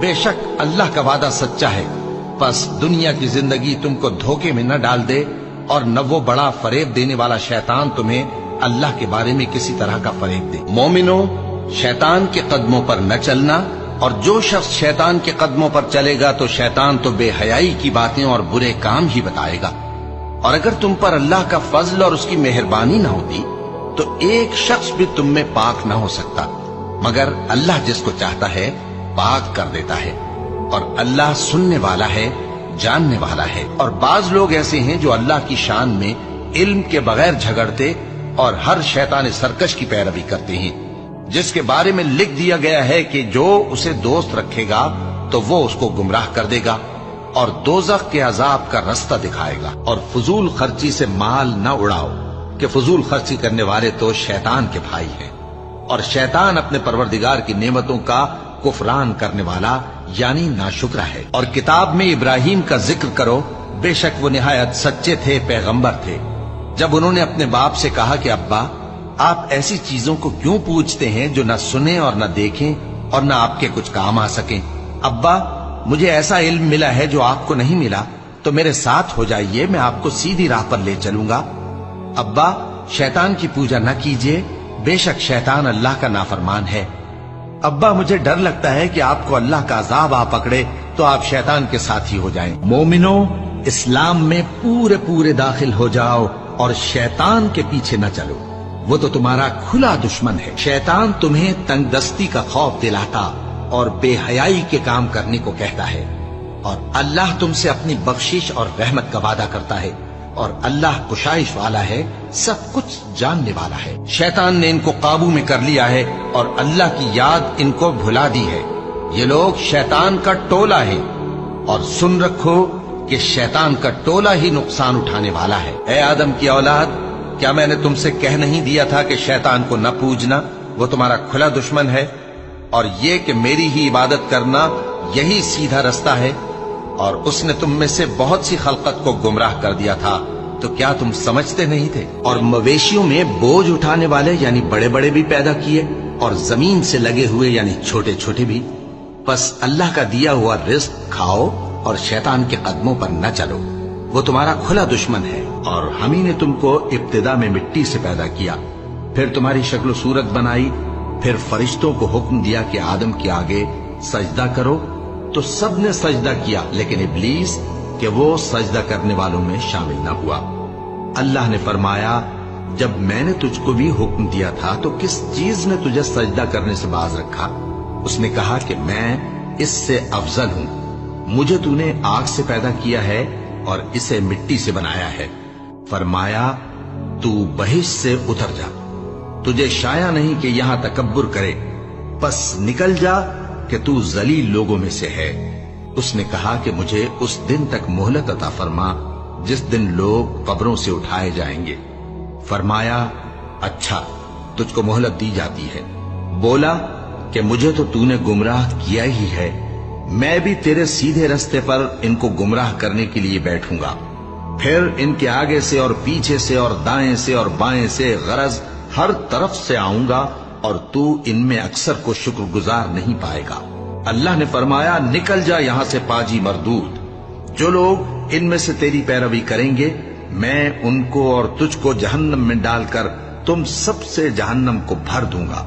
بے شک اللہ کا وعدہ سچا ہے، پس دنیا کی زندگی تم کو دھوکے میں نہ ڈال دے، اور نہ وہ بڑا فریب دینے والا شیطان تمہیں اللہ کے بارے میں کسی طرح کا فریب دے۔ مومنو، شیطان کے قدموں پر نہ چلنا، اور جو شخص شیطان کے قدموں پر چلے گا تو شیطان تو بے حیائی کی باتیں اور برے کام ہی بتائے گا۔ اور اگر تم پر اللہ کا فضل اور اس کی مہربانی نہ ہوتی تو ایک شخص بھی تم میں پاک نہ ہو سکتا، مگر اللہ جس کو چاہتا ہے پاک کر دیتا ہے، اور اللہ سننے والا ہے، جاننے والا ہے۔ اور بعض لوگ ایسے ہیں جو اللہ کی شان میں علم کے بغیر جھگڑتے اور ہر شیطان سرکش کی پیروی کرتے ہیں، جس کے بارے میں لکھ دیا گیا ہے کہ جو اسے دوست رکھے گا تو وہ اس کو گمراہ کر دے گا اور دوزخ کے عذاب کا رستہ دکھائے گا۔ اور فضول خرچی سے مال نہ اڑاؤ، کہ فضول خرچی کرنے والے تو شیطان کے بھائی ہیں، اور شیطان اپنے پروردگار کی نعمتوں کا کفران کرنے والا یعنی ناشکرا ہے۔ اور کتاب میں ابراہیم کا ذکر کرو، بے شک وہ نہایت سچے تھے، پیغمبر تھے۔ جب انہوں نے اپنے باپ سے کہا کہ ابا، آپ ایسی چیزوں کو کیوں پوچھتے ہیں جو نہ سنیں اور نہ دیکھیں اور نہ آپ کے کچھ کام آ سکیں؟ ابا، مجھے ایسا علم ملا ہے جو آپ کو نہیں ملا، تو میرے ساتھ ہو جائیے، میں آپ کو سیدھی راہ پر لے چلوں گا۔ ابا، شیطان کی پوجا نہ کیجیے، بے شک شیطان اللہ کا نافرمان ہے۔ ابا، مجھے ڈر لگتا ہے کہ آپ کو اللہ کا عذاب آ پکڑے تو آپ شیطان کے ساتھی ہو جائیں۔ مومنو، اسلام میں پورے پورے داخل ہو جاؤ اور شیطان کے پیچھے نہ چلو، وہ تو تمہارا کھلا دشمن ہے۔ شیطان تمہیں تنگ دستی کا خوف دلاتا اور بے حیائی کے کام کرنے کو کہتا ہے، اور اللہ تم سے اپنی بخشش اور رحمت کا وعدہ کرتا ہے، اور اللہ کشائش والا ہے، سب کچھ جاننے والا ہے۔ شیطان نے ان کو قابو میں کر لیا ہے اور اللہ کی یاد ان کو بھلا دی ہے۔ یہ لوگ شیطان کا ٹولہ ہے، اور سن رکھو کہ شیطان کا ٹولہ ہی نقصان اٹھانے والا ہے۔ اے آدم کی اولاد، کیا میں نے تم سے کہہ نہیں دیا تھا کہ شیطان کو نہ پوجنا، وہ تمہارا کھلا دشمن ہے، اور یہ کہ میری ہی عبادت کرنا یہی سیدھا رستہ ہے؟ اور اس نے تم میں سے بہت سی خلقت کو گمراہ کر دیا تھا، تو کیا تم سمجھتے نہیں تھے؟ اور مویشیوں میں بوجھ اٹھانے والے یعنی بڑے بڑے بھی پیدا کیے، اور زمین سے لگے ہوئے یعنی چھوٹے چھوٹے بھی۔ بس اللہ کا دیا ہوا رزق کھاؤ اور شیطان کے قدموں پر نہ چلو، وہ تمہارا کھلا دشمن ہے۔ اور ہم ہی نے تم کو ابتدا میں مٹی سے پیدا کیا، پھر تمہاری شکل و صورت بنائی، پھر فرشتوں کو حکم دیا کہ آدم کے آگے سجدہ کرو، تو سب نے سجدہ کیا، لیکن ابلیس کہ وہ سجدہ کرنے والوں میں شامل نہ ہوا۔ اللہ نے فرمایا، جب میں نے تجھ کو بھی حکم دیا تھا تو کس چیز نے تجھے سجدہ کرنے سے باز رکھا؟ اس نے کہا کہ میں اس سے افضل ہوں، مجھے تو نے آگ سے پیدا کیا ہے اور اسے مٹی سے بنایا ہے۔ فرمایا، تو بہشت سے اتر جا، تجھے شایع نہیں کہ یہاں تکبر کرے، پس نکل جا کہ تو ذلیل لوگوں میں سے ہے۔ اس نے کہا کہ مجھے اس دن تک مہلت عطا فرما جس دن لوگ قبروں سے اٹھائے جائیں گے۔ فرمایا، اچھا، تجھ کو مہلت دی جاتی ہے۔ بولا کہ مجھے تو نے گمراہ کیا ہی ہے، میں بھی تیرے سیدھے رستے پر ان کو گمراہ کرنے کے لیے بیٹھوں گا، پھر ان کے آگے سے اور پیچھے سے اور دائیں سے اور بائیں سے، غرض ہر طرف سے آؤں گا، اور تو ان میں اکثر کو شکر گزار نہیں پائے گا۔ اللہ نے فرمایا، نکل جا یہاں سے پاجی مردود، جو لوگ ان میں سے تیری پیروی کریں گے میں ان کو اور تجھ کو جہنم میں ڈال کر تم سب سے جہنم کو بھر دوں گا۔